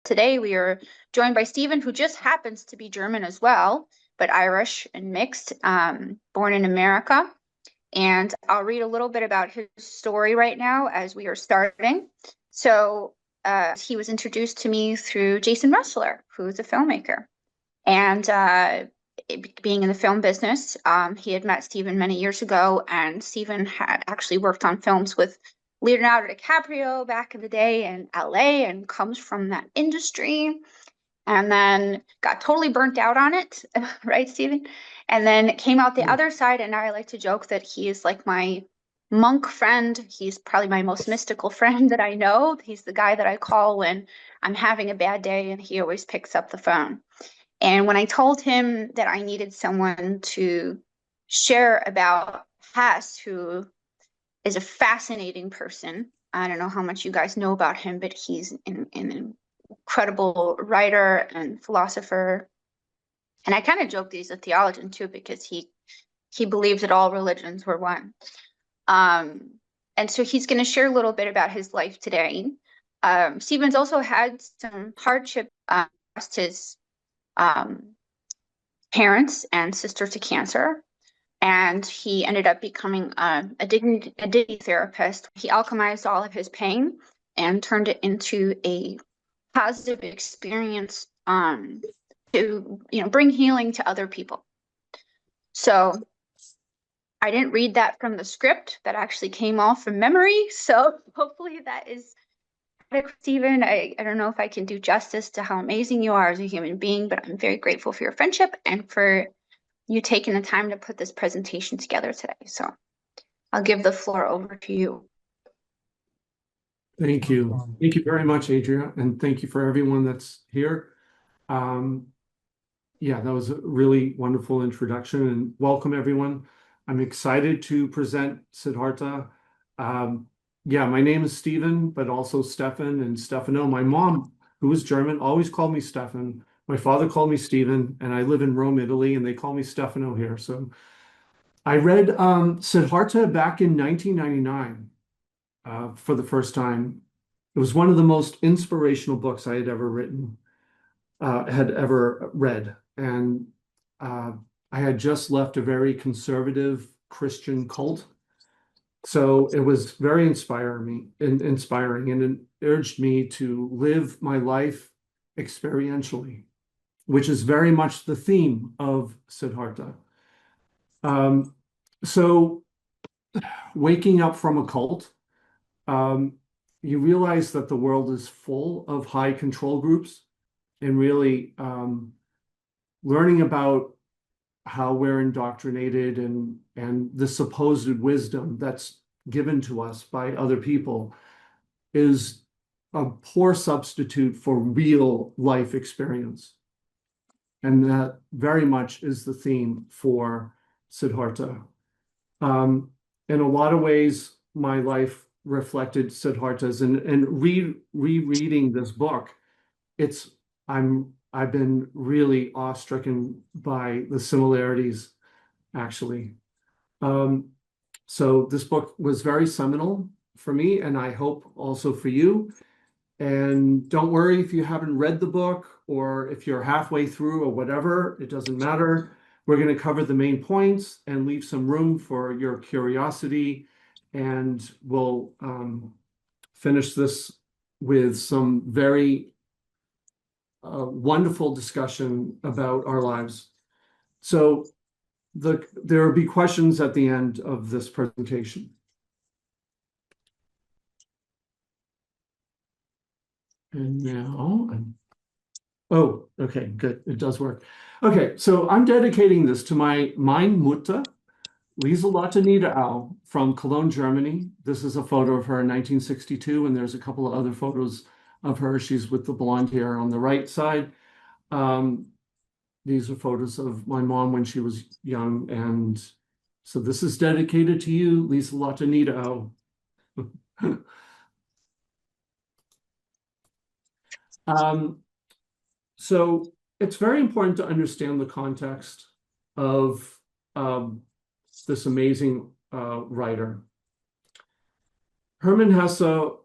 Today we are joined by Stephen, who just happens to be German as well, but Irish and mixed, born in America. And I'll read a little bit about his story right now as we are starting. So he was introduced to me through Jason Russler, who's a filmmaker. And being in the film business, he had met Stephen many years ago, and Stephen had actually worked on films with Leonardo DiCaprio back in the day in LA and comes from that industry, and then got totally burnt out on it, right, Stephen? And then came out the other side, and now I like to joke that he is like my monk friend. He's probably my most mystical friend that I know. He's the guy that I call when I'm having a bad day, and he always picks up the phone. And when I told him that I needed someone to share about Hess, who is a fascinating person. I don't know how much you guys know about him, but he's an incredible writer and philosopher. And I kind of joke that he's a theologian too, because he believes that all religions were one. And so he's going to share a little bit about his life today. Stephen's also had some hardship. Lost his parents and sister to cancer. And he ended up becoming a dignity therapist. He alchemized all of his pain and turned it into a positive experience to bring healing to other people. So I didn't read that from the script. That actually came all from memory. So hopefully that is adequate, Stephen. I don't know if I can do justice to how amazing you are as a human being, but I'm very grateful for your friendship and for you taking the time to put this presentation together today. So I'll give the floor over to you. Thank you. Thank you very much, Adria, and thank you for everyone that's here. Yeah, that was a really wonderful introduction, and welcome everyone. I'm excited to present Siddhartha. Yeah, my name is Stephen, but also Stefan and Stefano. My mom, who was German, always called me Stefan. My father called me Stephen, and I live in Rome, Italy, and they call me Stefano here. So I read Siddhartha back in 1999 for the first time. It was one of the most inspirational books I had ever read. And I had just left a very conservative Christian cult. So it was very inspiring, and it urged me to live my life experientially, which is very much the theme of Siddhartha. So waking up from a cult, you realize that the world is full of high control groups, and really learning about how we're indoctrinated and the supposed wisdom that's given to us by other people is a poor substitute for real life experience. And that very much is the theme for Siddhartha. In a lot of ways, my life reflected Siddhartha's, and rereading this book, I've been really awestruck by the similarities, actually. So this book was very seminal for me, and I hope also for you. And don't worry if you haven't read the book, or if you're halfway through or whatever, it doesn't matter. We're going to cover the main points and leave some room for your curiosity, and we'll finish this with some very wonderful discussion about our lives. So there will be questions at the end of this presentation. And now, oh, okay, good. It does work. Okay, so I'm dedicating this to my Mutter, Lieselotte Niederau from Cologne, Germany. This is a photo of her in 1962, and there's a couple of other photos of her. She's with the blonde hair on the right side. These are photos of my mom when she was young, and so this is dedicated to you, Lieselotte Niederau. So it's very important to understand the context of this amazing writer. Hermann Hesse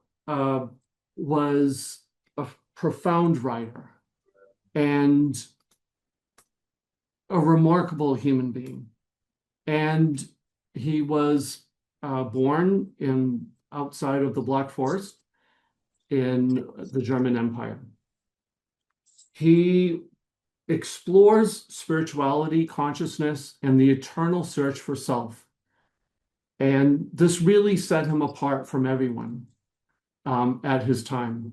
was profound writer and a remarkable human being. And he was born outside of the Black Forest in the German Empire. He explores spirituality, consciousness, and the eternal search for self. And this really set him apart from everyone at his time.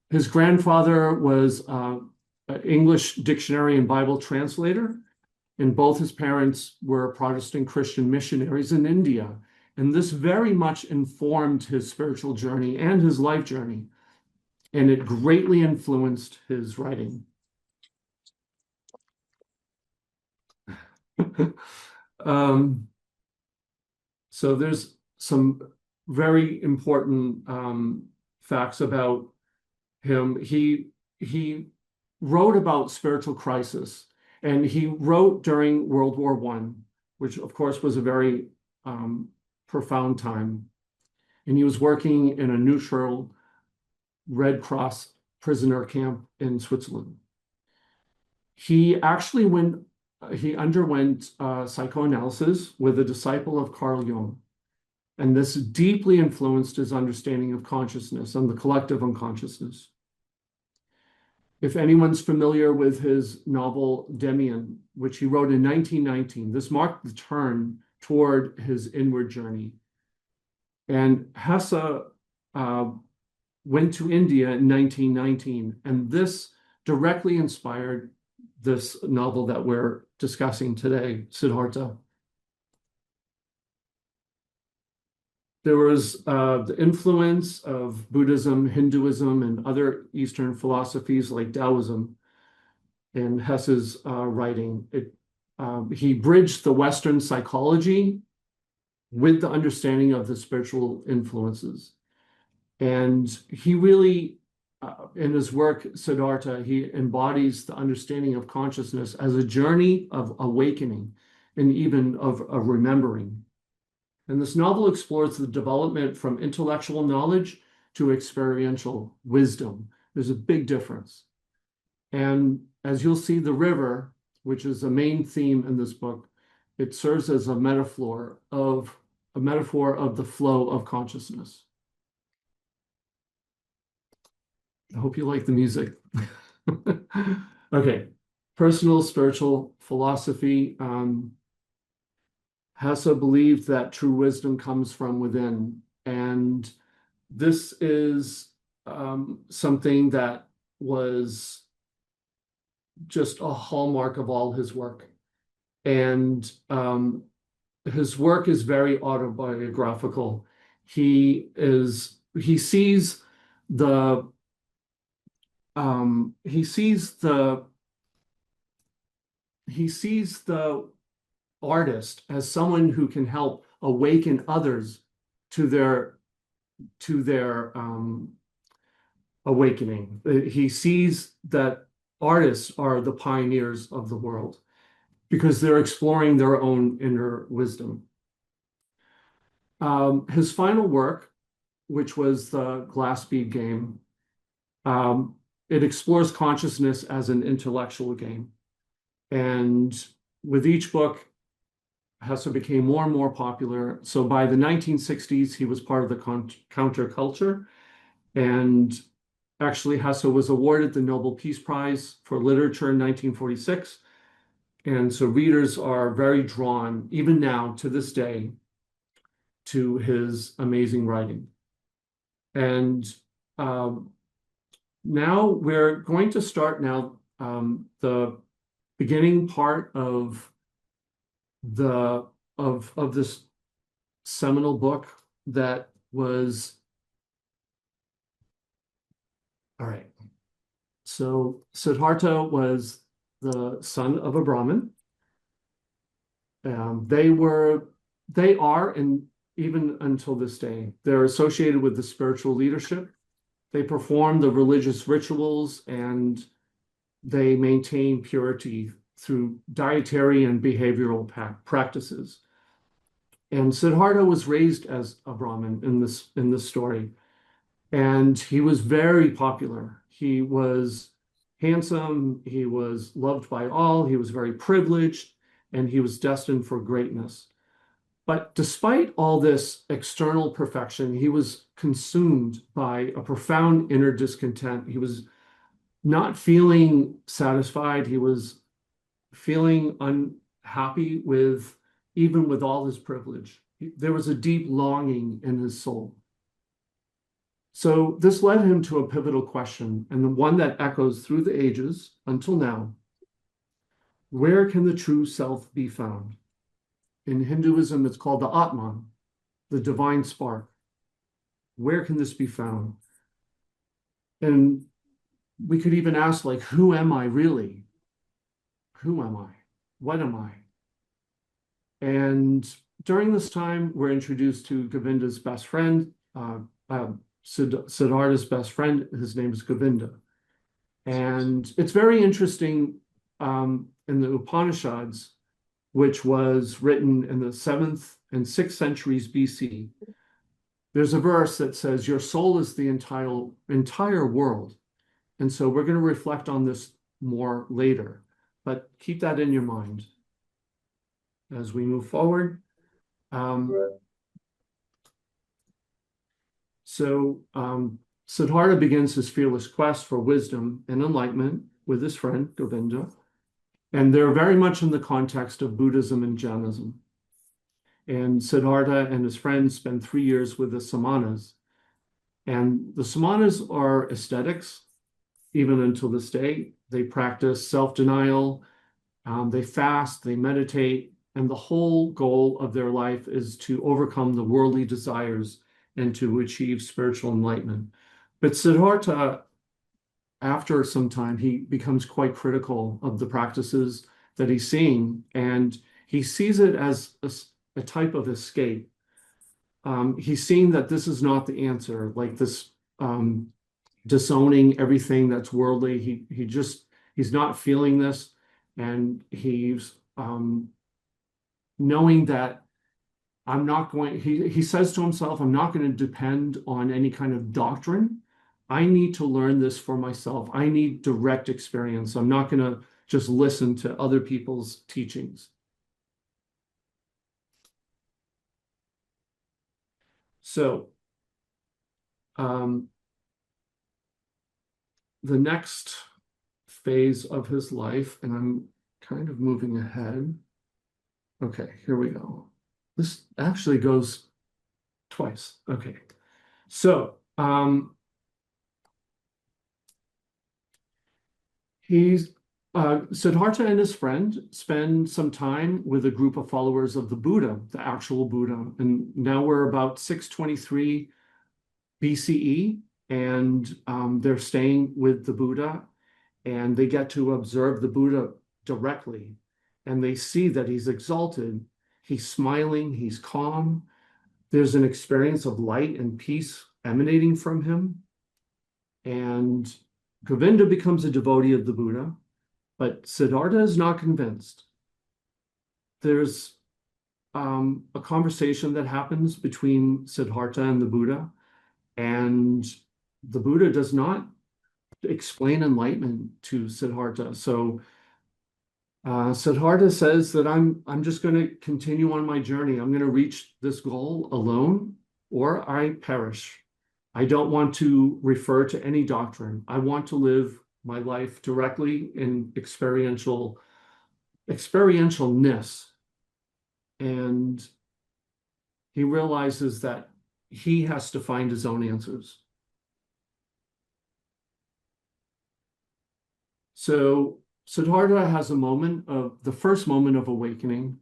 His grandfather was an English dictionary and Bible translator, and both his parents were Protestant Christian missionaries in India. And this very much informed his spiritual journey and his life journey, and it greatly influenced his writing. So there's some very important facts about him. He wrote about spiritual crisis, and he wrote during World War I, which of course was a very profound time. And he was working in a neutral Red Cross prisoner camp in Switzerland. He actually underwent psychoanalysis with a disciple of Carl Jung. And this deeply influenced his understanding of consciousness and the collective unconsciousness. If anyone's familiar with his novel Demian, which he wrote in 1919, this marked the turn toward his inward journey. And Hesse went to India in 1919, and this directly inspired this novel that we're discussing today, Siddhartha. There was the influence of Buddhism, Hinduism, and other Eastern philosophies like Taoism in Hesse's writing. He bridged the Western psychology with the understanding of the spiritual influences. And he really, in his work, Siddhartha, he embodies the understanding of consciousness as a journey of awakening and even of remembering. And this novel explores the development from intellectual knowledge to experiential wisdom. There's a big difference. And as you'll see, the river, which is a main theme in this book, it serves as a metaphor of the flow of consciousness. I hope you like the music. Okay, personal spiritual philosophy. Hesse believed that true wisdom comes from within, and this is something that was just a hallmark of all his work. And his work is very autobiographical. He sees the artist as someone who can help awaken others to their awakening. He sees that artists are the pioneers of the world because they're exploring their own inner wisdom. His final work, which was the Glass Bead Game, it explores consciousness as an intellectual game. And with each book, Hesse became more and more popular. So by the 1960s, he was part of the counterculture. And actually, Hesse was awarded the Nobel Peace Prize for Literature in 1946. And so readers are very drawn, even now to this day, to his amazing writing. And now we're going to start the beginning part of this seminal book that was, all right. So Siddhartha was the son of a Brahmin. They are, and even until this day, they're associated with the spiritual leadership. They perform the religious rituals and they maintain purity through dietary and behavioral practices. And Siddhartha was raised as a Brahmin in this story. And he was very popular. He was handsome, he was loved by all, he was very privileged, and he was destined for greatness. But despite all this external perfection, he was consumed by a profound inner discontent. He was not feeling satisfied. He was feeling unhappy with even with all his privilege. There was a deep longing in his soul. So this led him to a pivotal question, and the one that echoes through the ages until now. Where can the true self be found? In Hinduism, it's called the Atman, the divine spark. Where can this be found? And we could even ask, like, who am I really? Who am I? What am I? And during this time, we're introduced to Govinda's best friend, Siddhartha's best friend. His name is Govinda. And it's very interesting in the Upanishads, which was written in the 7th and 6th centuries BC. There's a verse that says, your soul is the entire world. And so we're going to reflect on this more later, but keep that in your mind as we move forward. Siddhartha begins his fearless quest for wisdom and enlightenment with his friend Govinda, and they're very much in the context of Buddhism and Jainism. And Siddhartha and his friends spend 3 years with the Samanas, and the Samanas are ascetics. Even until this day, they practice self-denial, they fast, they meditate, and the whole goal of their life is to overcome the worldly desires and to achieve spiritual enlightenment. But Siddhartha, after some time, he becomes quite critical of the practices that he's seeing, and he sees it as a type of escape. He's seeing that this is not the answer, like this disowning everything that's worldly. He's not feeling this, and he's knowing that he says to himself, I'm not going to depend on any kind of doctrine. I need to learn this for myself. I need direct experience. I'm not going to just listen to other people's teachings. So the next phase of his life, and I'm kind of moving ahead. Okay, here we go. This actually goes twice. Okay, so Siddhartha and his friend spend some time with a group of followers of the Buddha, the actual Buddha, and now we're about 623 BCE, and they're staying with the Buddha, and they get to observe the Buddha directly, and they see that he's exalted, he's smiling, he's calm. There's an experience of light and peace emanating from him, and Govinda becomes a devotee of the Buddha, but Siddhartha is not convinced. There's a conversation that happens between Siddhartha and the Buddha, and the Buddha does not explain enlightenment to Siddhartha. So Siddhartha says that I'm just going to continue on my journey. I'm going to reach this goal alone, or I perish. I don't want to refer to any doctrine. I want to live my life directly in experientialness. And he realizes that he has to find his own answers. So Siddhartha has the first moment of awakening,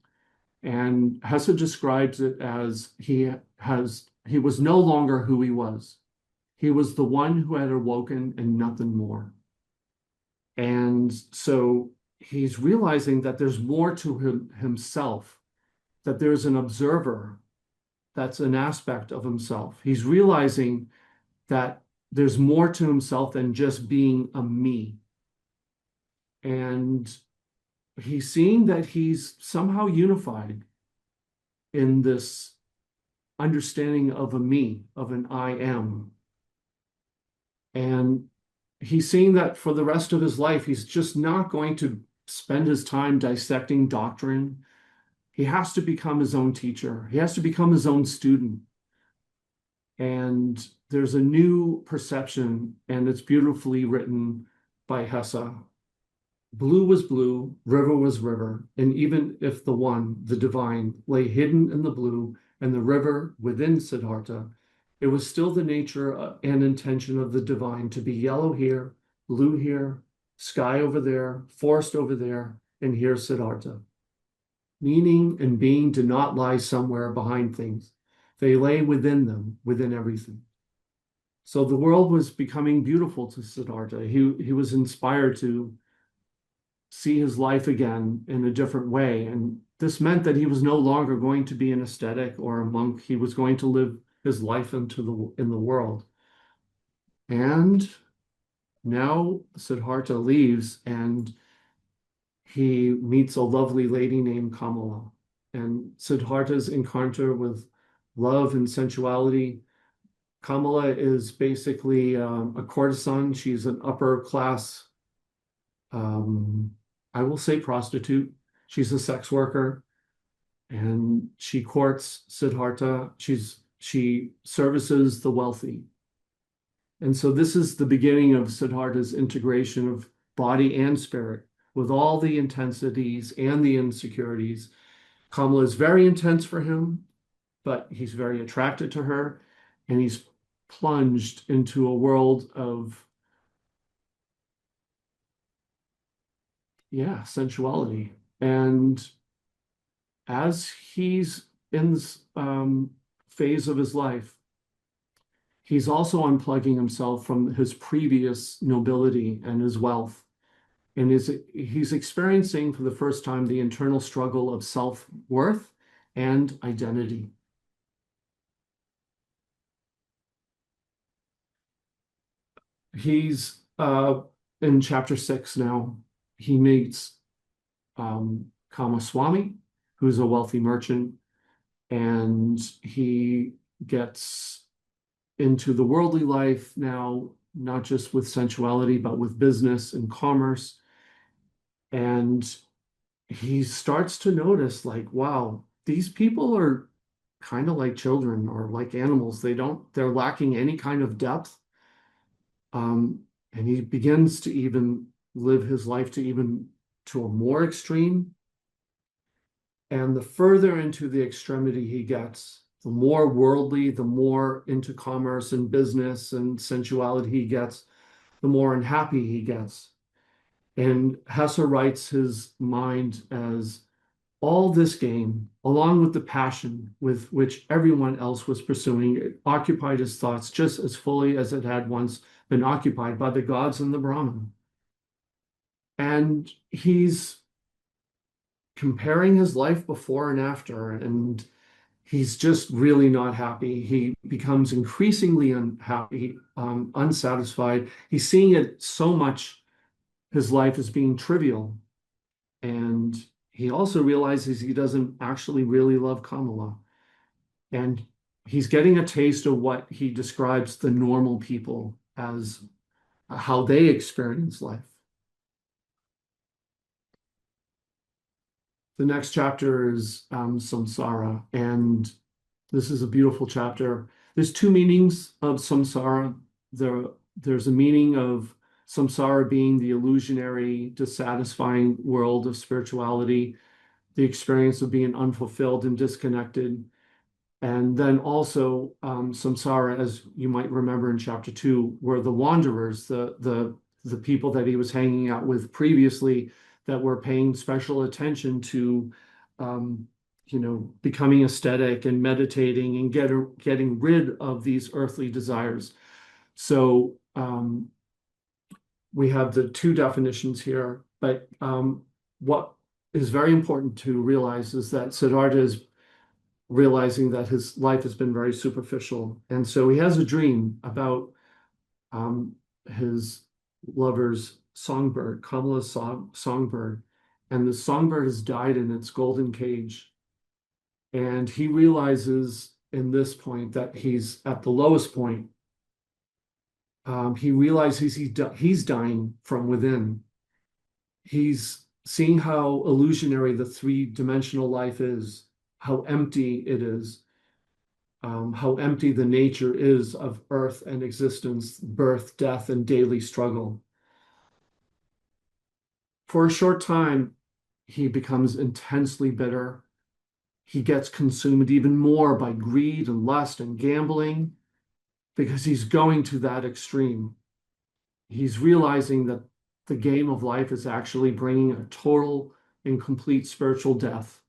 and Hesse describes it as he was no longer who he was. He was the one who had awoken and nothing more. And so he's realizing that there's more to himself, that there's an observer that's an aspect of himself. He's realizing that there's more to himself than just being a me. And he's seeing that he's somehow unified in this understanding of a me, of an I am. And he's seeing that for the rest of his life, he's just not going to spend his time dissecting doctrine. He has to become his own teacher. He has to become his own student. And there's a new perception, and it's beautifully written by Hesse. Blue was blue, river was river, and even if the one, the divine, lay hidden in the blue and the river within Siddhartha, it was still the nature and intention of the divine to be yellow here, blue here, sky over there, forest over there, and here Siddhartha. Meaning and being do not lie somewhere behind things. They lay within them, within everything. So the world was becoming beautiful to Siddhartha. He was inspired to see his life again in a different way. And this meant that he was no longer going to be an ascetic or a monk. He was going to live his life in the world. And now Siddhartha leaves and he meets a lovely lady named Kamala. And Siddhartha's encounter with love and sensuality. Kamala is basically a courtesan. She's an upper class, I will say prostitute. She's a sex worker and she courts Siddhartha. She services the wealthy. And so this is the beginning of Siddhartha's integration of body and spirit with all the intensities and the insecurities. Kamala is very intense for him, but he's very attracted to her, and he's plunged into a world of, yeah, sensuality. And as he's in this phase of his life, he's also unplugging himself from his previous nobility and his wealth. And he's experiencing for the first time the internal struggle of self-worth and identity. He's in chapter 6 now. He meets Kamaswami, who's a wealthy merchant, and he gets into the worldly life now, not just with sensuality, but with business and commerce. And he starts to notice, like, wow, these people are kind of like children or like animals. They're lacking any kind of depth. And he begins to even live his life to a more extreme. And the further into the extremity he gets, the more worldly, the more into commerce and business and sensuality he gets, the more unhappy he gets. And Hesse writes his mind as all this game, along with the passion with which everyone else was pursuing, it occupied his thoughts just as fully as it had once been occupied by the gods and the Brahman. And he's comparing his life before and after, and he's just really not happy. He becomes increasingly unhappy, unsatisfied. He's seeing it so much, his life as being trivial. And he also realizes he doesn't actually really love Kamala. And he's getting a taste of what he describes the normal people as, how they experience life. The next chapter is samsara, and this is a beautiful chapter. There's two meanings of samsara. There's a meaning of samsara being the illusionary, dissatisfying world of spirituality, the experience of being unfulfilled and disconnected. And then also samsara, as you might remember in chapter 2, were the wanderers, the people that he was hanging out with previously that were paying special attention to becoming aesthetic and meditating and getting rid of these earthly desires. So we have the two definitions here, but what is very important to realize is that Siddhartha is realizing that his life has been very superficial. And so he has a dream about his lover's songbird, Kamala's songbird. And the songbird has died in its golden cage. And he realizes in this point that he's at the lowest point. he realizes he's dying from within. He's seeing how illusionary the three-dimensional life is, how empty it is, how empty the nature is of earth and existence, birth, death, and daily struggle. For a short time, he becomes intensely bitter. He gets consumed even more by greed and lust and gambling because he's going to that extreme. He's realizing that the game of life is actually bringing a total and complete spiritual death.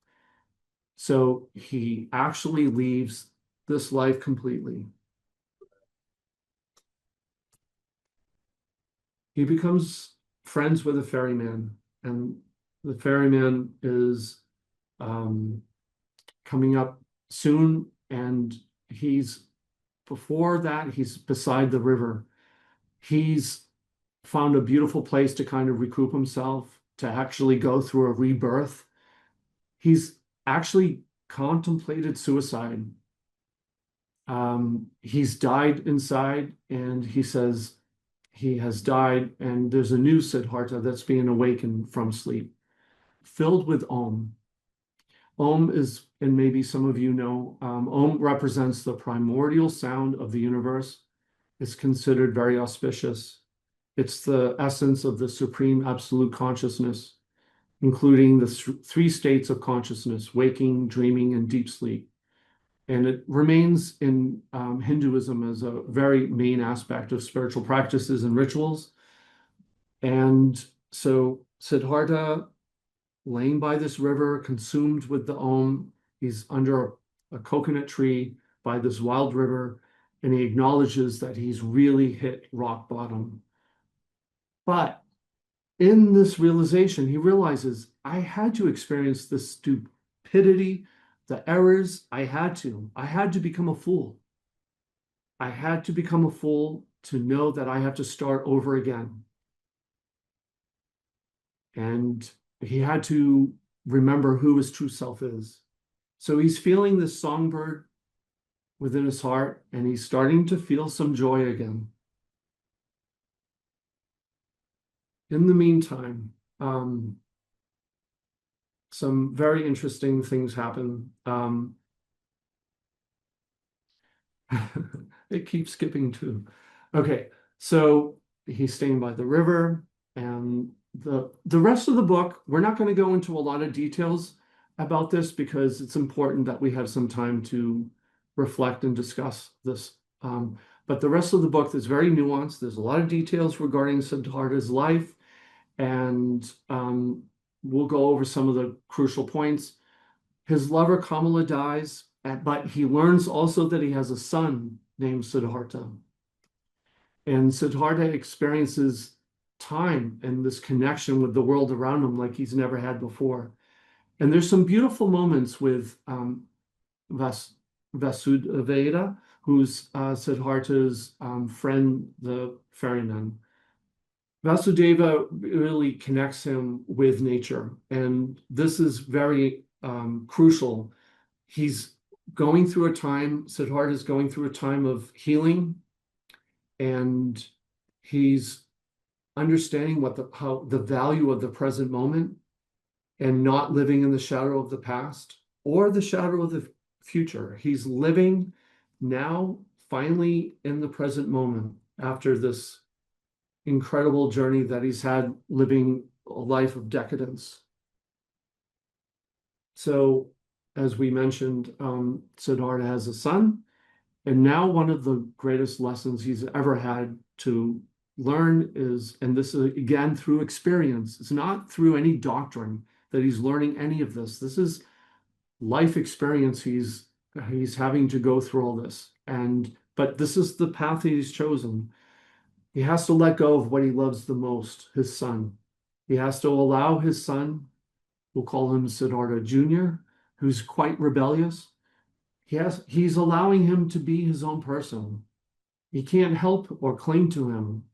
So he actually leaves this life completely. He becomes friends with a ferryman, and the ferryman is coming up soon, and before that, he's beside the river. He's found a beautiful place to kind of recoup himself, to actually go through a rebirth. He's actually contemplated suicide. He's died inside, and he says he has died, and there's a new Siddhartha that's being awakened from sleep, filled with Om. Om is, and maybe some of you know, Om represents the primordial sound of the universe. It's considered very auspicious. It's the essence of the supreme absolute consciousness, including the three states of consciousness: waking, dreaming, and deep sleep. And it remains in Hinduism as a very main aspect of spiritual practices and rituals. And so Siddhartha, laying by this river, consumed with the Om, he's under a coconut tree by this wild river, and he acknowledges that he's really hit rock bottom. But in this realization, he realizes, I had to experience the stupidity, the errors. I had to become a fool. I had to become a fool to know that I have to start over again. And he had to remember who his true self is. So he's feeling this songbird within his heart, and he's starting to feel some joy again. In the meantime, some very interesting things happen. It keeps skipping too. Okay, so he's staying by the river, and the rest of the book, we're not going to go into a lot of details about this because it's important that we have some time to reflect and discuss this. But the rest of the book is very nuanced. There's a lot of details regarding Siddhartha's life, and we'll go over some of the crucial points. His lover Kamala dies, but he learns also that he has a son named Siddhartha. And Siddhartha experiences time and this connection with the world around him like he's never had before. And there's some beautiful moments with Vasudeveda, who's Siddhartha's friend, the ferryman. Vasudeva really connects him with nature, and this is very crucial. He's going through a time, Siddhartha is going through a time of healing, and he's understanding how the value of the present moment and not living in the shadow of the past or the shadow of the future. He's living now, finally in the present moment after this incredible journey that he's had living a life of decadence. So, as we mentioned, Siddhartha has a son, and now one of the greatest lessons he's ever had to learn is, and this is again through experience, it's not through any doctrine that he's learning any of this. This is life experience. He's having to go through all this, but this is the path he's chosen. He has to let go of what he loves the most, his son. He has to allow his son, we'll call him Siddhartha Jr., who's quite rebellious. He's allowing him to be his own person. He can't help or cling to him.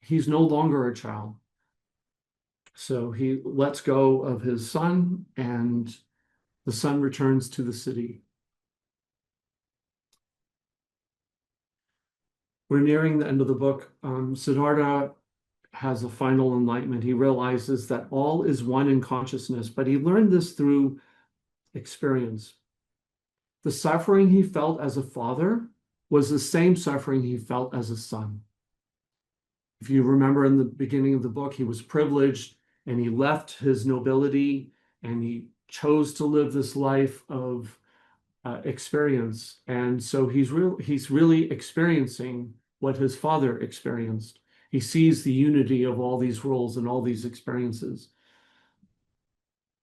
He's no longer a child. So he lets go of his son, and the son returns to the city. We're nearing the end of the book. Siddhartha has a final enlightenment. He realizes that all is one in consciousness, but he learned this through experience. The suffering he felt as a father was the same suffering he felt as a son. If you remember in the beginning of the book, he was privileged and he left his nobility and he chose to live this life of experience. And so he's really experiencing what his father experienced. He sees the unity of all these roles and all these experiences.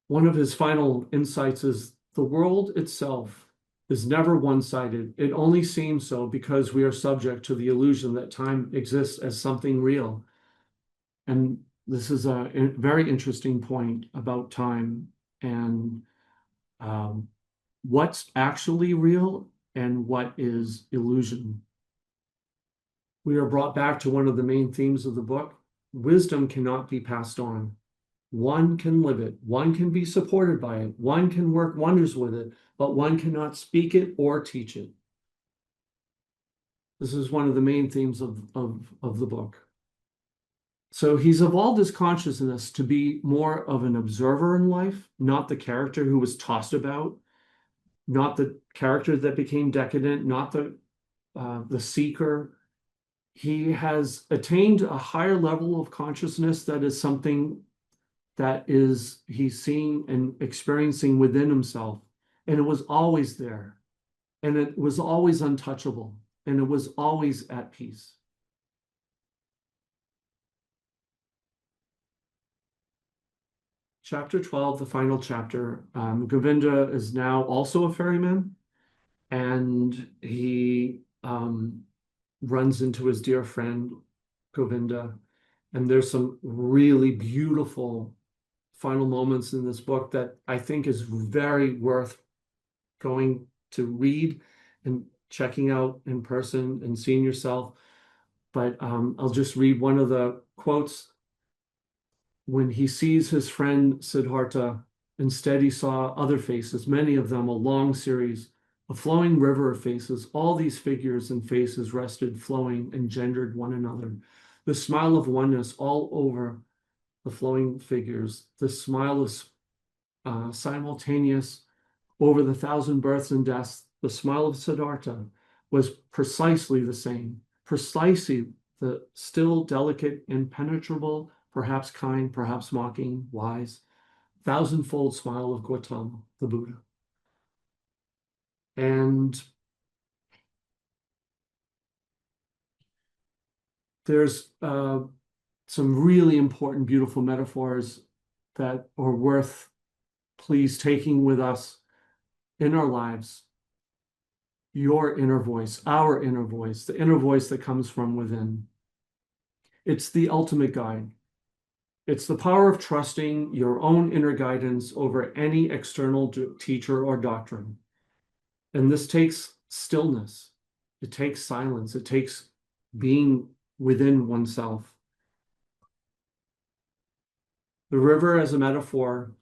One of his final insights is the world itself is never one-sided. It only seems so because we are subject to the illusion that time exists as something real. And this is a very interesting point about time and what's actually real and what is illusion. We are brought back to one of the main themes of the book. Wisdom cannot be passed on. One can live it. One can be supported by it. One can work wonders with it, but one cannot speak it or teach it. This is one of the main themes of the book. So he's evolved his consciousness to be more of an observer in life, not the character who was tossed about, not the character that became decadent, not the seeker. He has attained a higher level of consciousness that is something that he's seeing and experiencing within himself. And it was always there. And it was always untouchable. And it was always at peace. Chapter 12, the final chapter. Govinda is now also a ferryman. And he runs into his dear friend, Govinda. And there's some really beautiful final moments in this book that I think is very worth going to read and checking out in person and seeing yourself. But I'll just read one of the quotes. When he sees his friend Siddhartha, instead he saw other faces, many of them a long series, a flowing river of faces. All these figures and faces rested, flowing, engendered one another. The smile of oneness all over the flowing figures. The smile is simultaneous over the thousand births and deaths. The smile of Siddhartha was precisely the same, precisely the still delicate, impenetrable, perhaps kind, perhaps mocking, wise, thousandfold smile of Gautama, the Buddha. And there's some really important, beautiful metaphors that are worth please taking with us in our lives. Your inner voice, our inner voice, the inner voice that comes from within. It's the ultimate guide. It's the power of trusting your own inner guidance over any external teacher or doctrine. And this takes stillness. It takes silence. It takes being within oneself. The river as a metaphor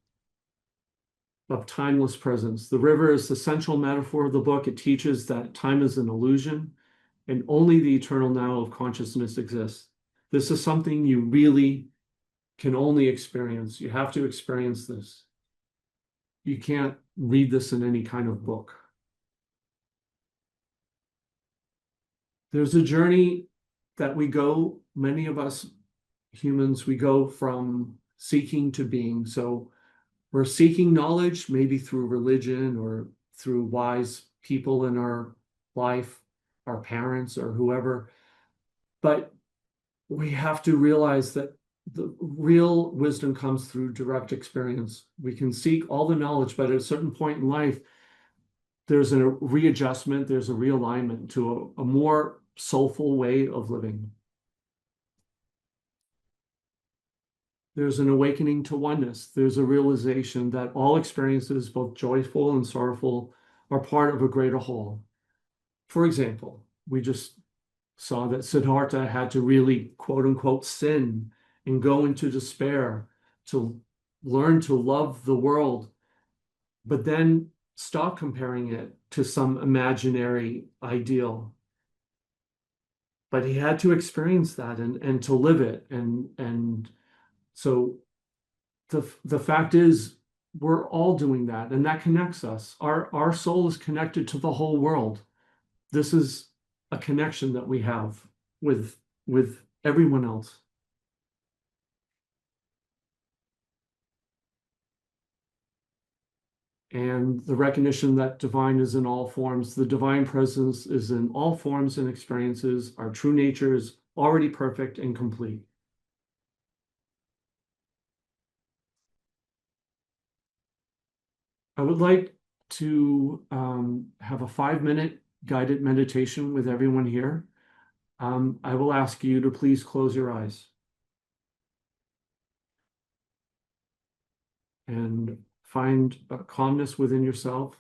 of timeless presence. The river is the central metaphor of the book. It teaches that time is an illusion and only the eternal now of consciousness exists. This is something you really can only experience. You have to experience this. You can't read this in any kind of book. There's a journey that we go, many of us humans, we go from seeking to being. So we're seeking knowledge, maybe through religion or through wise people in our life, our parents or whoever. But we have to realize that the real wisdom comes through direct experience. We can seek all the knowledge, but at a certain point in life, there's a readjustment, there's a realignment to a more soulful way of living. There's an awakening to oneness. There's a realization that all experiences, both joyful and sorrowful, are part of a greater whole. For example, we just saw that Siddhartha had to really, quote unquote, sin and go into despair to learn to love the world, but then stop comparing it to some imaginary ideal. but he had to experience that and to live it. And so the fact is, we're all doing that, and that connects us. Our soul is connected to the whole world. This is a connection that we have with everyone else. And the recognition that divine is in all forms, the divine presence is in all forms and experiences. Our true nature is already perfect and complete. I would like to have a 5-minute guided meditation with everyone here. I will ask you to please close your eyes and find a calmness within yourself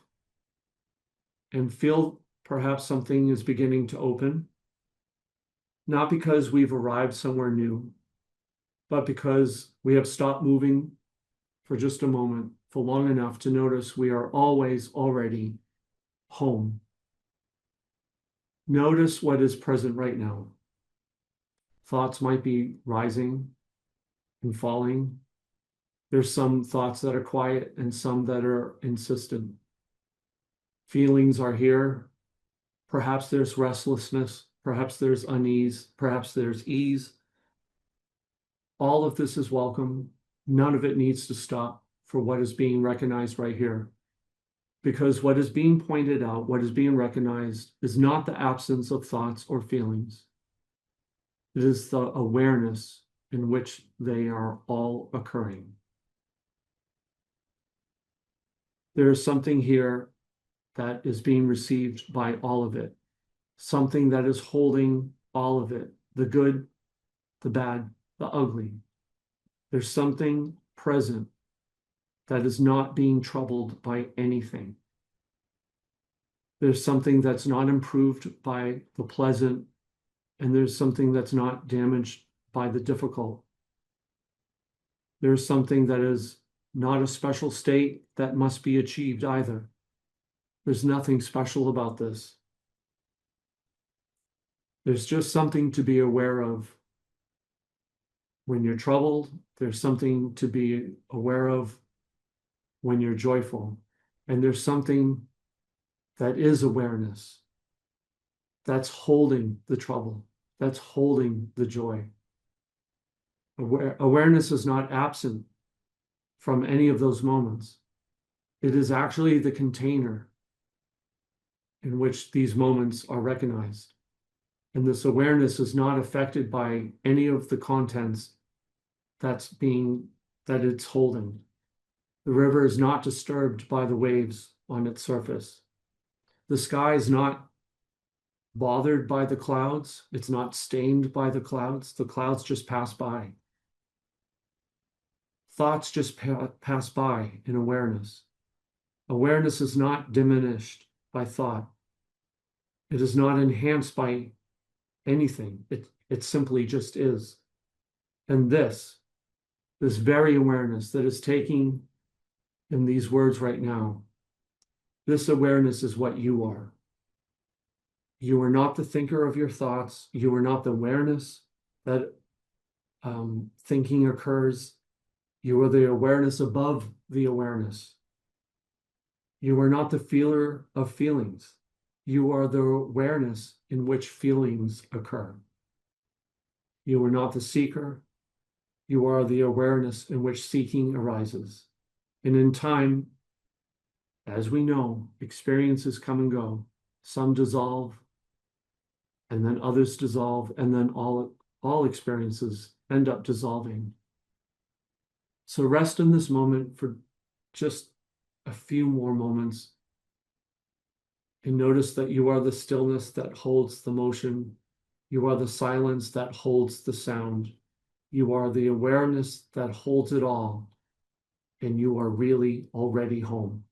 and feel perhaps something is beginning to open, not because we've arrived somewhere new, but because we have stopped moving for just a moment, for long enough to notice we are always already home. Notice what is present right now. Thoughts might be rising and falling. There's some thoughts that are quiet and some that are insistent. Feelings are here. Perhaps there's restlessness. Perhaps there's unease. Perhaps there's ease. All of this is welcome. None of it needs to stop for what is being recognized right here. Because what is being pointed out, what is being recognized, is not the absence of thoughts or feelings. It is the awareness in which they are all occurring. There is something here that is being received by all of it, something that is holding all of it, the good, the bad, the ugly. There's something present that is not being troubled by anything. There's something that's not improved by the pleasant, and there's something that's not damaged by the difficult. There's something that is not a special state that must be achieved either. There's nothing special about this. There's just something to be aware of. When you're troubled, there's something to be aware of when you're joyful. And there's something that is awareness that's holding the trouble, that's holding the joy. Awareness is not absent from any of those moments. It is actually the container in which these moments are recognized. And this awareness is not affected by any of the contents that it's holding. The river is not disturbed by the waves on its surface. The sky is not bothered by the clouds. It's not stained by the clouds. The clouds just pass by. Thoughts just pass by in awareness. Awareness is not diminished by thought. It is not enhanced by anything. It simply just is. And this very awareness that is taking in these words right now, this awareness is what you are. You are not the thinker of your thoughts. You are not the awareness that thinking occurs. You are the awareness above the awareness. You are not the feeler of feelings. You are the awareness in which feelings occur. You are not the seeker. You are the awareness in which seeking arises. And in time, as we know, experiences come and go. Some dissolve, and then others dissolve, and then all experiences end up dissolving. So rest in this moment for just a few more moments and notice that you are the stillness that holds the motion. You are the silence that holds the sound. You are the awareness that holds it all, and you are really already home.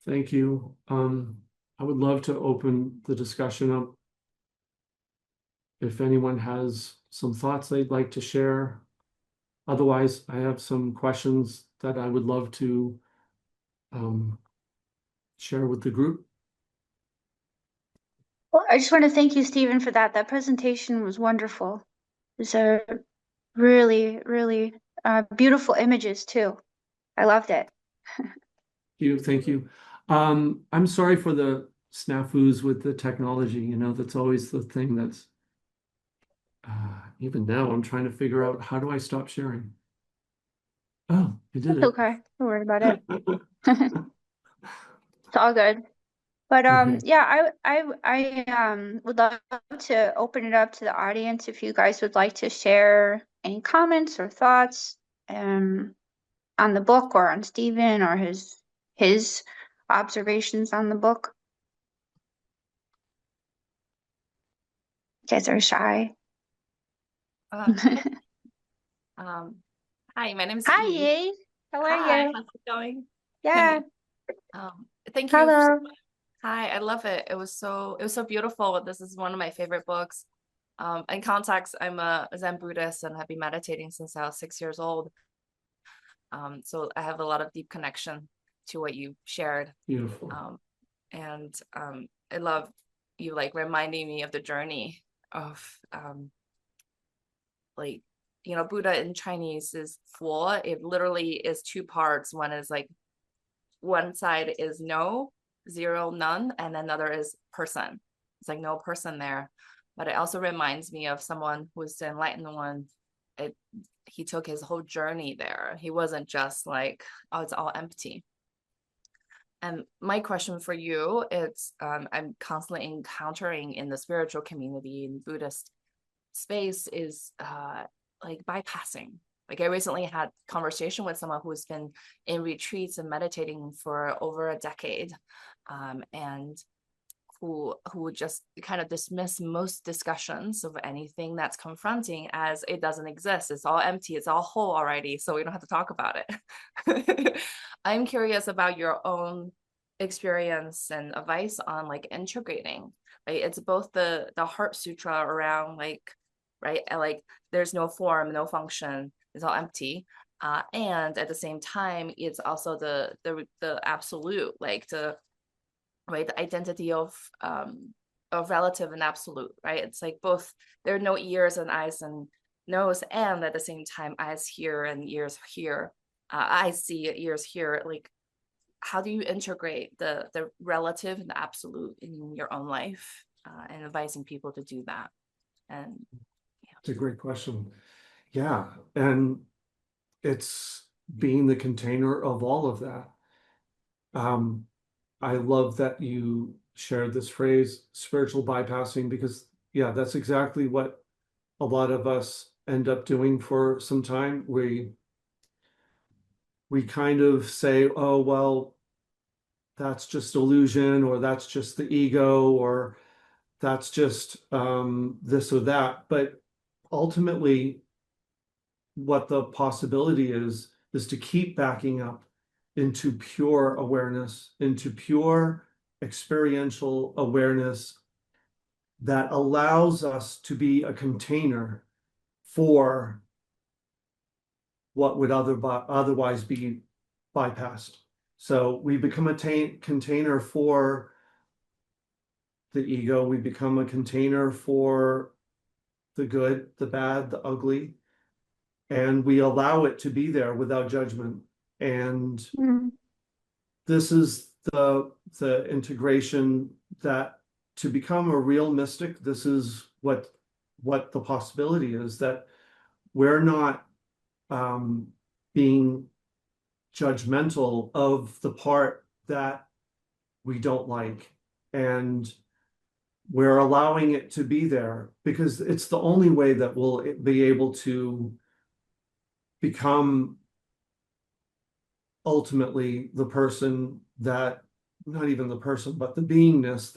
Thank you. I would love to open the discussion up if anyone has some thoughts they'd like to share. Otherwise, I have some questions that I would love to share with the group. Well, I just want to thank you, Stephen, for that. That presentation was wonderful. These are really, really beautiful images too. I loved it. Thank you. I'm sorry for the snafus with the technology. You know, that's always the thing that's, even now I'm trying to figure out how do I stop sharing? Oh, you did It's it. okay. Don't worry about it. It's all good. But Okay. yeah, I would love to open it up to the audience if you guys would like to share any comments or thoughts on the book or on Stephen or his observations on the book. You guys are shy. Yeah. Hi, my name is Hi, Eve. Ye. How are Hi, you? how's it going? Yeah. Thank you so Hello. much. Hi, I love it. It was so beautiful. This is one of my favorite books. In context, I'm a Zen Buddhist and have been meditating since I was 6 years old. So I have a lot of deep connection to what you shared. Beautiful. I love you like reminding me of the journey of like, you know, Buddha in Chinese is Fu. It literally is two parts. One is like, one side is no, zero, none, and another is person. It's like no person there. But it also reminds me of someone who's the enlightened one. He took his whole journey there. He wasn't just like, oh, it's all empty. And my question for you is, I'm constantly encountering in the spiritual community in Buddhist space is like bypassing. Like I recently had conversation with someone who's been in retreats and meditating for over a decade, and who just kind of dismiss most discussions of anything that's confronting as it doesn't exist. It's all empty. It's all whole already. So we don't have to talk about it. I'm curious about your own experience and advice on like integrating, right? It's both the Heart Sutra around like, right? Like there's no form, no function, it's all empty. And at the same time, it's also the absolute, like the identity of relative and absolute, right? It's like both, there are no ears and eyes and nose, and at the same time, eyes here and ears here, eyes see, ears hear. Like, how do you integrate the relative and the absolute in your own life, and advising people to do that? And It's a great question. Yeah. And it's being the container of all of that. I love that you shared this phrase, spiritual bypassing, because yeah, that's exactly what a lot of us end up doing for some time. We kind of say, oh, well, that's just illusion, or that's just the ego, or that's just this or that. But ultimately, what the possibility is to keep backing up into pure awareness, into pure experiential awareness that allows us to be a container for what would otherwise be bypassed. So we become a container for the ego, we become a container for the good, the bad, the ugly, and we allow it to be there without judgment. And this is the integration that to become a real mystic, this is what the possibility is, that we're not being judgmental of the part that we don't like, and we're allowing it to be there because it's the only way that we'll be able to become ultimately the person that, not even the person, but the beingness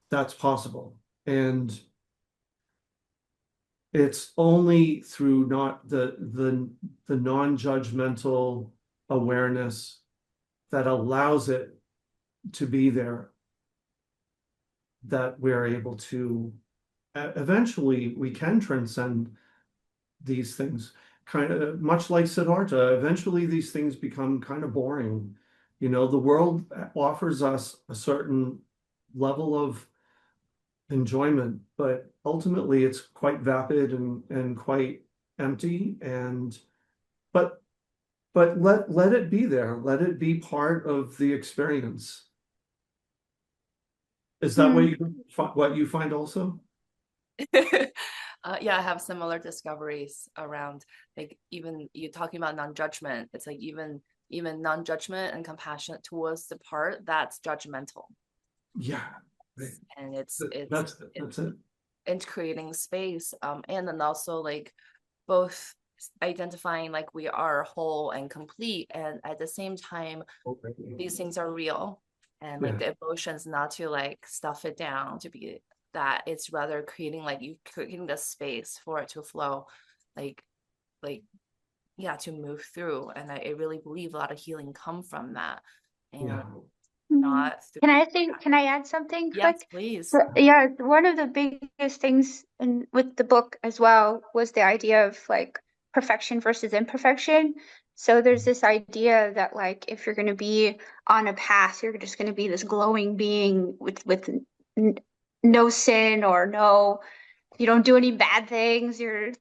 that's possible. And it's only through not the non-judgmental awareness that allows it to be there that we're able to eventually we can transcend these things, kind of much like Siddhartha. Eventually these things become kind of boring. You know, the world offers us a certain level of enjoyment, but ultimately it's quite vapid and quite empty. And but let it be there. Let it be part of the experience. Is that what you find also? Yeah, I have similar discoveries around, like, even you talking about non-judgment. It's like even non-judgment and compassion towards the part that's judgmental. Yeah, right. And it's That's it. and creating space, and then also like both identifying like we are whole and complete, and at the same time these things are real, and like the emotions, not to like stuff it down to be that, it's rather creating the space for it to flow, like yeah, to move through. And I really believe a lot of healing come from that, and not through. Can I add something quick? Yes, please. Yeah, one of the biggest things with the book as well was the idea of like perfection versus imperfection. So there's this idea that like if you're going to be on a path, you're just going to be this glowing being with no sin or no, you don't do any bad things, you're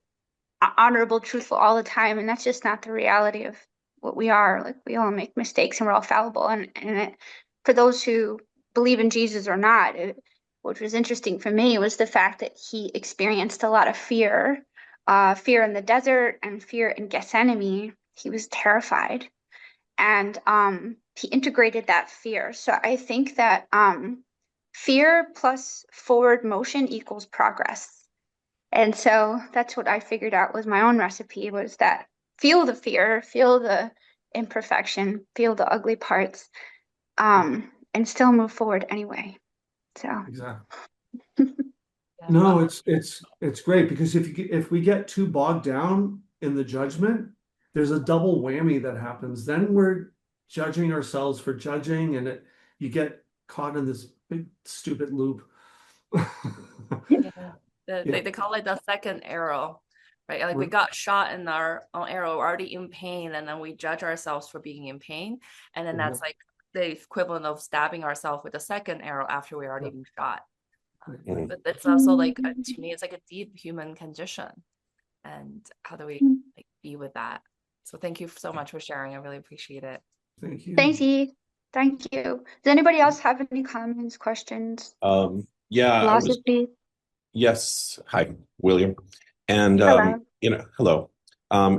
honorable, truthful all the time, and that's just not the reality of what we are. Like we all make mistakes and we're all fallible. And for those who believe in Jesus or not, which was interesting for me was the fact that he experienced a lot of fear, fear in the desert and fear in Gethsemane. He was terrified, and he integrated that fear. So I think that fear plus forward motion equals progress. And so that's what I figured out was my own recipe, was that feel the fear, feel the imperfection, feel the ugly parts, and still move forward anyway. So Exactly. Yeah, No, it's great, because if we get too bogged down in the judgment, there's a double whammy that happens. Then we're judging ourselves for judging, and you get caught in this big stupid loop. yeah. They call it the second arrow, right? Like we got shot in our own arrow, we're already in pain, and then we judge ourselves for being in pain, and then that's like the equivalent of stabbing ourselves with a second arrow after we already been shot. But it's also like to me, it's like a deep human condition, and how do we like be with that? So thank you so much for sharing. I really appreciate it. Thank you. thanks, E. Thank you. Does anybody else have any comments, questions, Yeah, philosophy? yes. Hi, William. And, Hello. hello.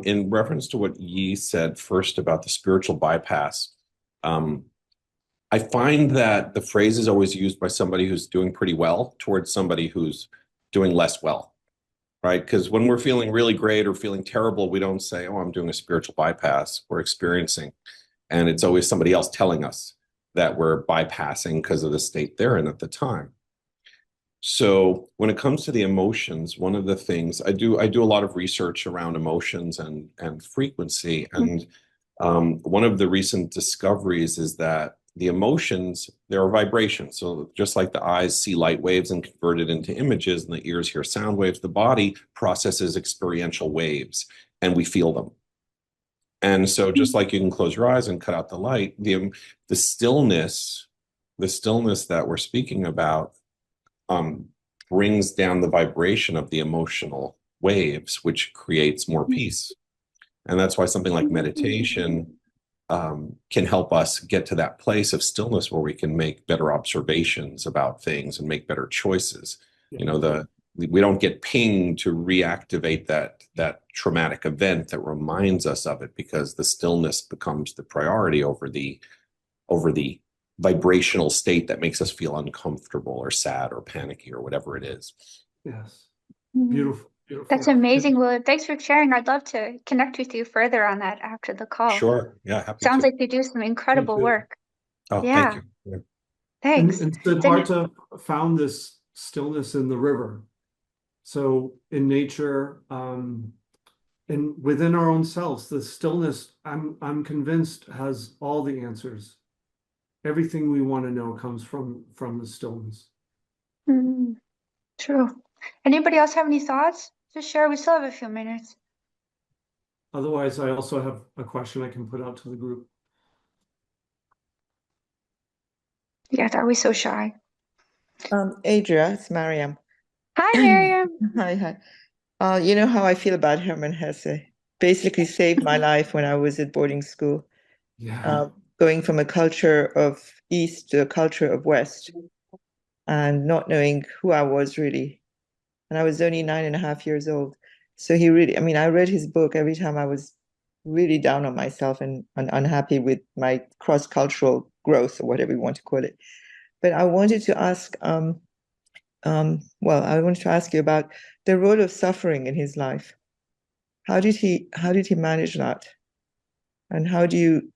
In reference to what Yi said first about the spiritual bypass, I find that the phrase is always used by somebody who's doing pretty well towards somebody who's doing less well, right? Because when we're feeling really great or feeling terrible, we don't say, oh, I'm doing a spiritual bypass. We're experiencing. And it's always somebody else telling us that we're bypassing because of the state they're in at the time. So when it comes to the emotions, one of the things I do a lot of research around emotions and frequency. And one of the recent discoveries is that the emotions, there are vibrations. So just like the eyes see light waves and convert it into images, and the ears hear sound waves, the body processes experiential waves, and we feel them. And so just like you can close your eyes and cut out the light, the stillness that we're speaking about brings down the vibration of the emotional waves, which creates more peace. And that's why something like meditation can help us get to that place of stillness where we can make better observations about things and make better choices. You know, we don't get pinged to reactivate that traumatic event that reminds us of it, because the stillness becomes the priority over the vibrational state that makes us feel uncomfortable or sad or panicky or whatever it is. Yes. Beautiful. Beautiful. That's amazing, William. Thanks for sharing. I'd love to connect with you further on that after the call. Sure. Yeah. Happy Sounds to. like you do some incredible work. Oh, Yeah. thank you. Yeah. Thanks. And Siddhartha found this stillness in the river. So in nature, and within our own selves, the stillness, I'm convinced, has all the answers. Everything we want to know comes from the stillness. True. Anybody else have any thoughts to share? We still have a few minutes. Otherwise, I also have a question I can put out to the group. Yeah, are we so shy? Adria, it's Mariam. Hi, Miriam. Hi, hi. You know how I feel about Hermann Hesse. Basically saved my life when I was at boarding school. Yeah. Going from a culture of East to a culture of West and not knowing who I was really. And I was only 9.5 years old. So he really, I mean, I read his book every time I was really down on myself and unhappy with my cross-cultural growth or whatever you want to call it. But I wanted to ask, I wanted to ask you about the role of suffering in his life. How did he manage that? And how do you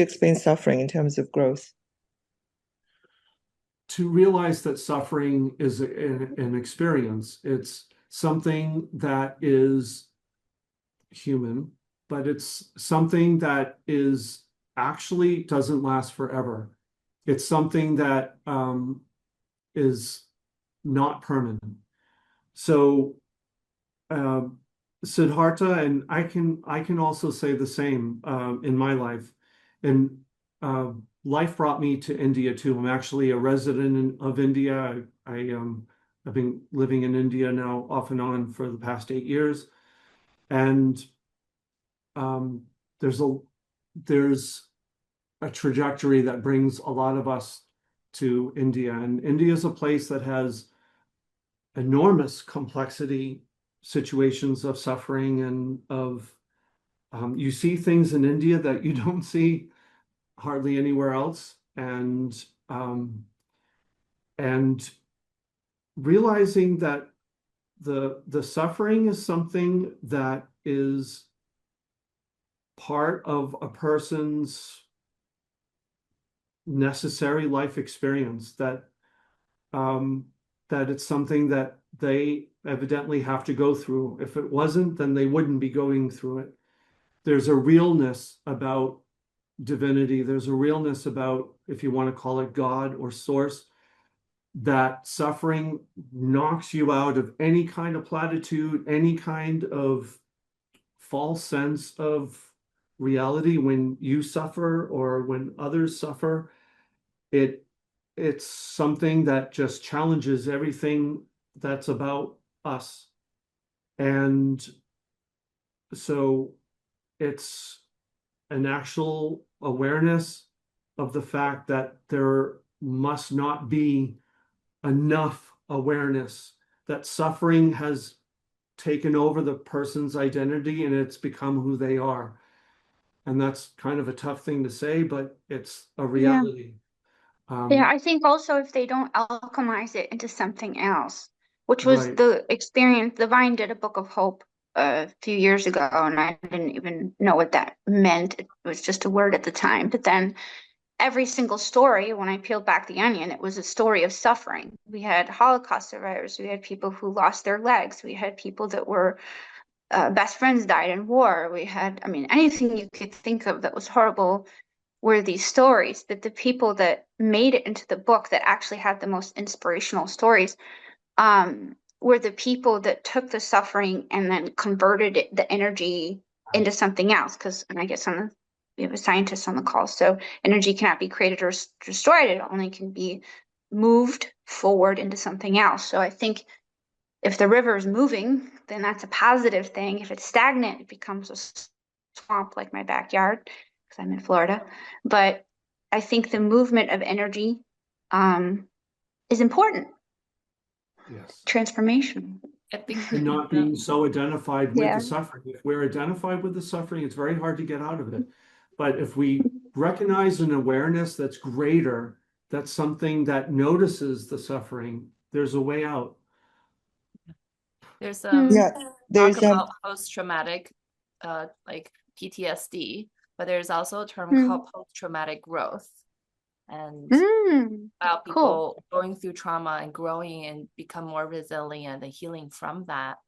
explain suffering in terms of growth? To realize that suffering is an experience. It's something that is human, but it's something that is actually doesn't last forever. It's something that is not permanent. So Siddhartha, and I can also say the same in my life. And life brought me to India too. I'm actually a resident of India. I've been living in India now off and on for the past 8 years, and there's a trajectory that brings a lot of us to India, and India is a place that has enormous complexity, situations of suffering, and of you see things in India that you don't see hardly anywhere else, and realizing that the suffering is something that is part of a person's necessary life experience, that it's something that they evidently have to go through. If it wasn't, then they wouldn't be going through it. There's a realness about divinity. There's a realness about, if you want to call it God or source, that suffering knocks you out of any kind of platitude, any kind of false sense of reality. When you suffer or when others suffer, it's something that just challenges everything that's about us. And so it's an actual awareness of the fact that there must not be enough awareness, that suffering has taken over the person's identity and it's become who they are. And that's kind of a tough thing to say, but it's a reality. Yeah, I think also if they don't alchemize it into something else, which was Right. the experience. The Vine did a book of hope a few years ago, and I didn't even know what that meant. It was just a word at the time. But then every single story, when I peeled back the onion, it was a story of suffering. We had Holocaust survivors, we had people who lost their legs, we had people that were best friends died in war. We had, I mean, anything you could think of that was horrible were these stories. But the people that made it into the book that actually had the most inspirational stories were the people that took the suffering and then converted it, the energy into something else. Because, and I guess we have a scientist on the call, so energy cannot be created or destroyed. It only can be moved forward into something else. So I think if the river is moving, then that's a positive thing. If it's stagnant, it becomes a swamp like my backyard because I'm in Florida. But I think the movement of energy is important. Yes. Transformation. I think And not being so identified with Yeah. the suffering. If we're identified with the suffering, it's very hard to get out of it. But if we recognize an awareness that's greater, that's something that notices the suffering, there's a way out. there's Yeah, talk there's about post-traumatic like PTSD, but there's also a term called post-traumatic growth. And about people Cool. going through trauma and growing and become more resilient and healing from that.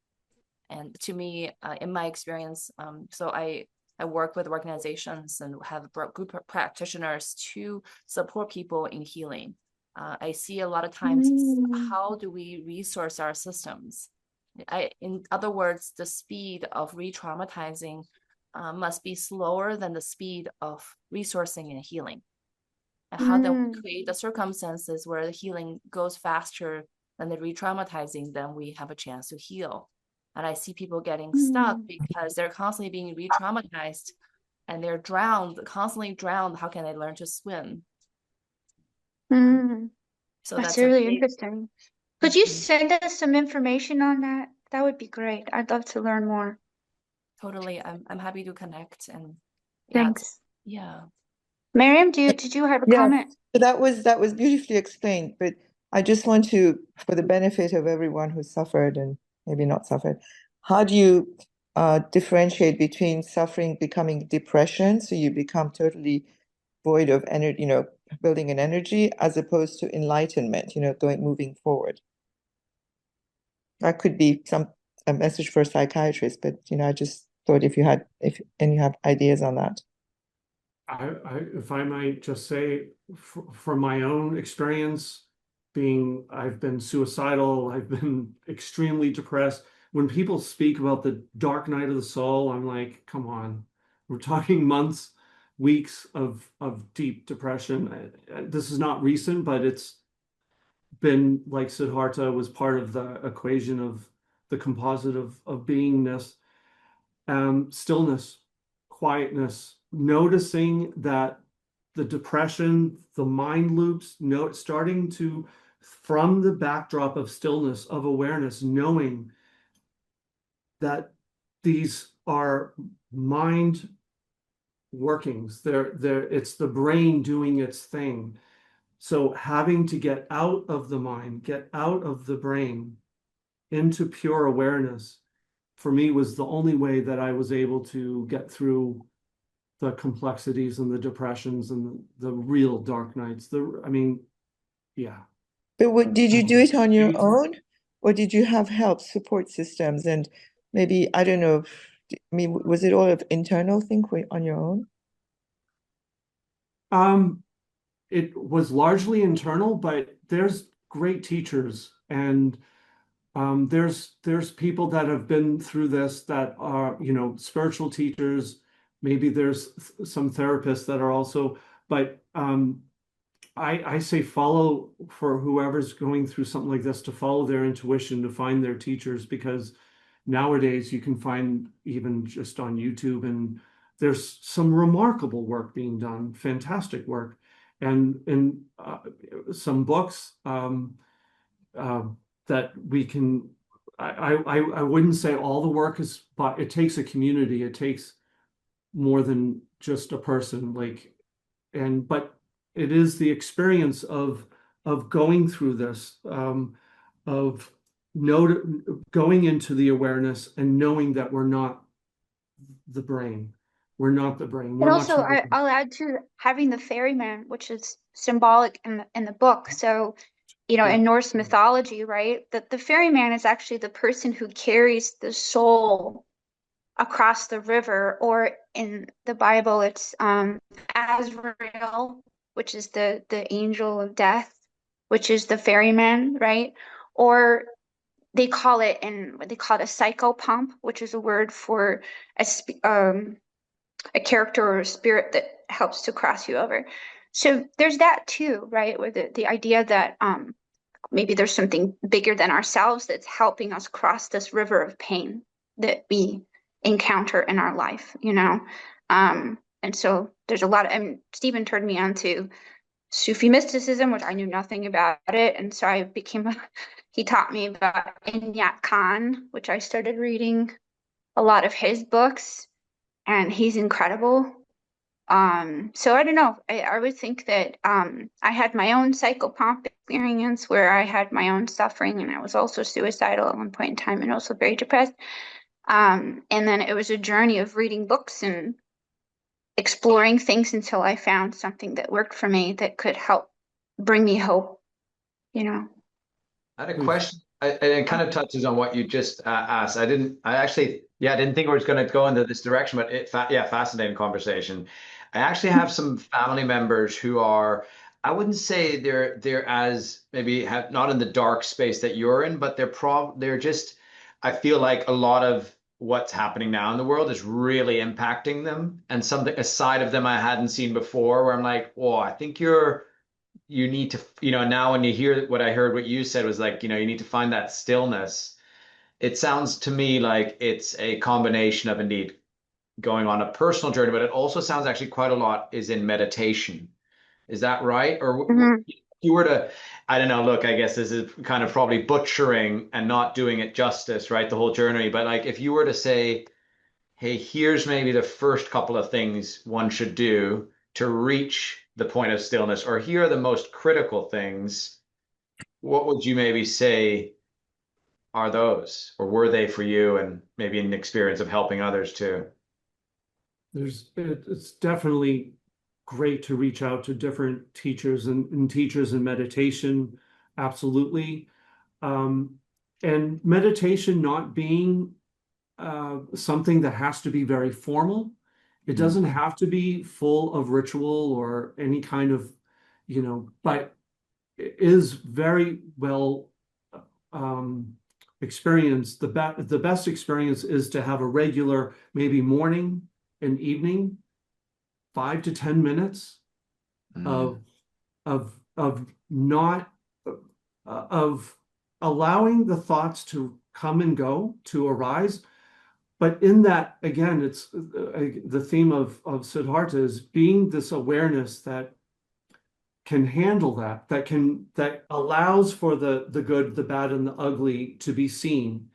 And to me, in my experience, so I work with organizations and have a group of practitioners to support people in healing. I see a lot of times, Mm. how do we resource our systems? In other words, the speed of re-traumatizing must be slower than the speed of resourcing and healing. And how do we create the circumstances where the healing goes faster than the re-traumatizing, then we have a chance to heal. And I see people getting stuck because they're constantly being re-traumatized and they're drowned, constantly drowned. How can they learn to swim? Mm. So That's that's a really big, interesting. Could you send us some information on that? That would be great. I'd love to learn more. totally. I'm happy to connect, and yeah, Thanks. yeah. Miriam, did you have a Yes, comment? so that was beautifully explained, but I just want to, for the benefit of everyone who suffered and maybe not suffered, how do you differentiate between suffering becoming depression, so you become totally void of energy, building an energy, as opposed to enlightenment, moving forward? That could be a message for a psychiatrist, but I just thought if you have ideas on that. If I might just say, from my own experience, I've been suicidal, I've been extremely depressed. When people speak about the dark night of the soul, I'm like, come on, we're talking months, weeks of deep depression. This is not recent, but it's been, like Siddhartha was part of the equation of the composite of beingness. Stillness, quietness, noticing that the depression, the mind loops, starting to, from the backdrop of stillness, of awareness, knowing that these are mind workings. It's the brain doing its thing. So having to get out of the mind, get out of the brain into pure awareness, for me, was the only way that I was able to get through the complexities and the depressions and the real dark nights. Yeah. But did you do it on your own, or did you have help, support systems, and maybe, I don't know, was it all of internal thing on your own? It was largely internal, but there's great teachers, and there's people that have been through this that are, spiritual teachers. Maybe there's some therapists that are also, but I say follow, for whoever's going through something like this, to follow their intuition, to find their teachers, because nowadays you can find, even just on YouTube, and there's some remarkable work being done, fantastic work, and in some books uh, that we can. I wouldn't say all the work is, but it takes a community. It takes more than just a person, but it is the experience of going through this, of going into the awareness and knowing that we're not the brain. We're not the brain. And We're much also, more. I'll add to having the ferryman, which is symbolic in the book. So, Yeah. in Norse mythology, right, that the ferryman is actually the person who carries the soul across the river, or in the Bible, it's Azrael, which is the angel of death, which is the ferryman, right? Or they call it a psychopomp, which is a word for a character or a spirit that helps to cross you over. So there's that too, right? Where the idea that maybe there's something bigger than ourselves that's helping us cross this river of pain that we encounter in our life, and so there's a lot of, and Stephen turned me on to Sufi mysticism, which I knew nothing about it. And so he taught me about Inyat Khan, which I started reading a lot of his books, and he's incredible. So I don't know. I would think that I had my own psychopomp experience where I had my own suffering, and I was also suicidal at one point in time and also very depressed. And then it was a journey of reading books and exploring things until I found something that worked for me that could help bring me hope. I had a question, and it kind of touches on what you just asked. I didn't think it was going to go into this direction, but fascinating conversation. I actually have some family members who are I wouldn't say they're as maybe not in the dark space that you're in, but they're just, I feel like a lot of what's happening now in the world is really impacting them, and something a side of them I hadn't seen before where I'm like, oh, I think you need to, now when you hear what you said was like, you need to find that stillness. It sounds to me like it's a combination of indeed going on a personal journey, but it also sounds actually quite a lot is in meditation. Is that right? Or Mhm. if you were to, I don't know, look, I guess this is kind of probably butchering and not doing it justice, right? The whole journey. But like if you were to say, hey, here's maybe the first couple of things one should do to reach the point of stillness, or here are the most critical things, what would you maybe say are those, or were they for you, and maybe an experience of helping others too? It's definitely great to reach out to different teachers and teachers in meditation. Absolutely. And meditation not being something that has to be very formal. It doesn't have to be full of ritual or any kind of, but it is very well experienced. The best experience is to have a regular, maybe morning and evening, 5 to 10 minutes of not of allowing the thoughts to come and go, to arise. But in that, again, it's the theme of Siddhartha is being this awareness that can handle that allows for the good, the bad, and the ugly to be seen.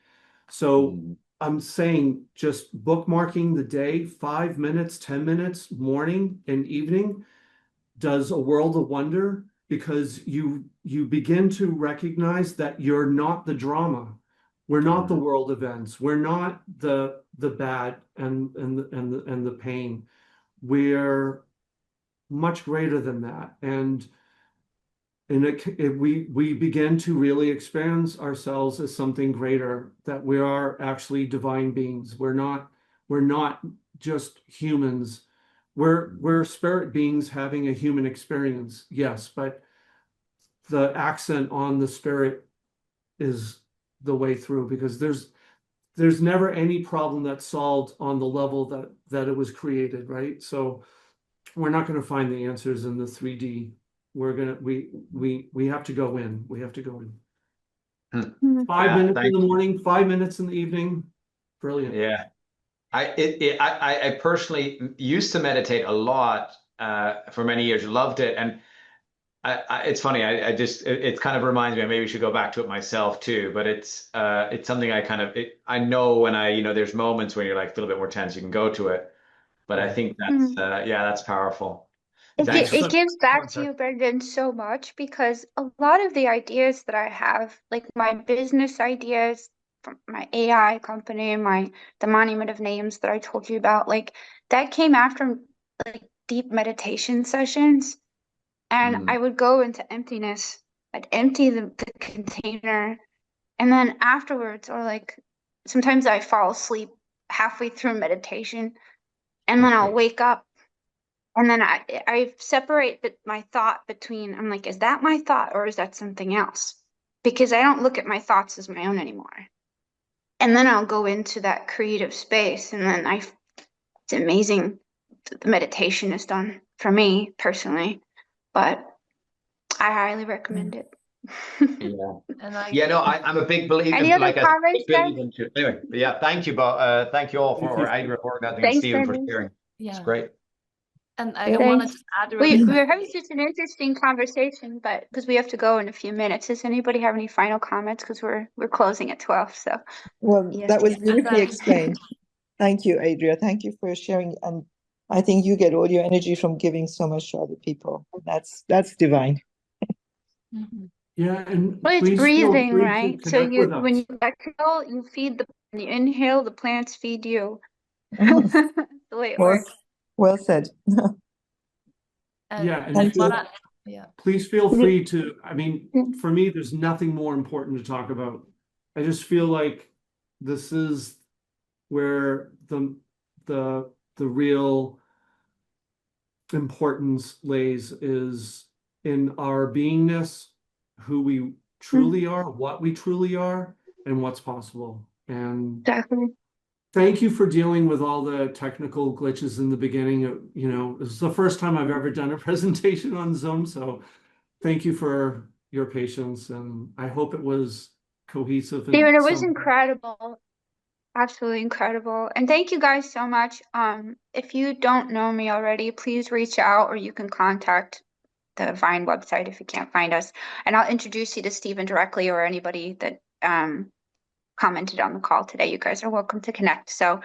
So I'm saying just bookmarking the day, 5 minutes, 10 minutes, morning and evening, does a world of wonder, because you begin to recognize that you're not the drama. We're not the world events. We're not the bad and the pain. We're much greater than that. And we begin to really expand ourselves as something greater, that we are actually divine beings. We're not just humans. We're spirit beings having a human experience, yes, but the accent on the spirit is the way through, because there's never any problem that's solved on the level that it was created, right? So we're not going to find the answers in the 3D. We have to go in. We have to go in. Mhm. 5 minutes in Thank the you. morning, 5 minutes in the evening. Brilliant. Yeah. I personally used to meditate a lot for many years, loved it. And it's funny, it kind of reminds me, maybe I should go back to it myself too, but it's something I know when there's moments when you're like a little bit more tense, you can go to it. But I think Mhm. that's powerful. Thanks Thanks. for It such gives back to you, context. Brendan, so much, because a lot of the ideas that I have, like my business ideas, from my AI company, the monument of names that I told you about, like that came after like deep meditation sessions. And I would go into emptiness. I'd empty the container. And then afterwards, or like sometimes I fall asleep halfway through meditation, and then I'll wake up, and then I separate my thought between, I'm like, is that my thought or is that something else? Because I don't look at my thoughts as my own anymore. And then I'll go into that creative space, and then it's amazing. The meditation is done for me personally, but I highly recommend it. Yeah. And like, Yeah, no, I'm a big believer, Any other like I said, comments, big guys? believer into anyway. But yeah, thank you, thank you all Thank you. for Adrian for organizing and Thanks, Stephen for Brendan. sharing. It's yeah. great. And I want to Thanks. just add really We're quick. having such an interesting conversation, but because we have to go in a few minutes. Does anybody have any final comments? Because we're closing at 12, so Well, that was EST. beautifully explained. Thank you, Adria. Thank you for sharing. And I think you get all your energy from giving so much to other people. That's divine. Mhm. Yeah, and Well, it's please feel breathing, free to right? So connect with when us. you exhale, you feed when you inhale, the plants feed you. Mhm. That's the way it Well, works. well said. And Yeah, and Thank you. yeah. please feel Is it- free to, I mean, for me, there's nothing more important to talk about. I just feel like this is where the real importance lays, is in our beingness, who we truly are, what we truly are, and what's possible. And Definitely. thank you for dealing with all the technical glitches in the beginning. You know, this is the first time I've ever done a presentation on Zoom, so thank you for your patience, and I hope it was cohesive. Steven, it was incredible. Absolutely incredible. And thank you guys so much. If you don't know me already, please reach out, or you can contact the Vine website if you can't find us. And I'll introduce you to Stephen directly, or anybody that commented on the call today. You guys are welcome to connect. So,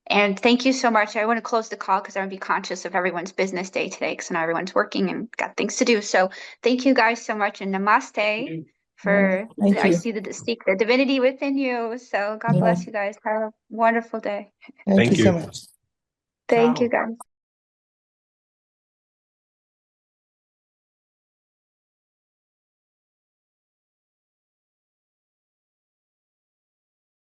and thank you so much. I want to close the call because I want to be conscious of everyone's business day today, because I know everyone's working and got things to do. So thank you guys so much, and namaste. Thank I you. see the divinity within you. So God bless you guys. Have a wonderful day. Thank you so you. much. Thank you Ciao. guys.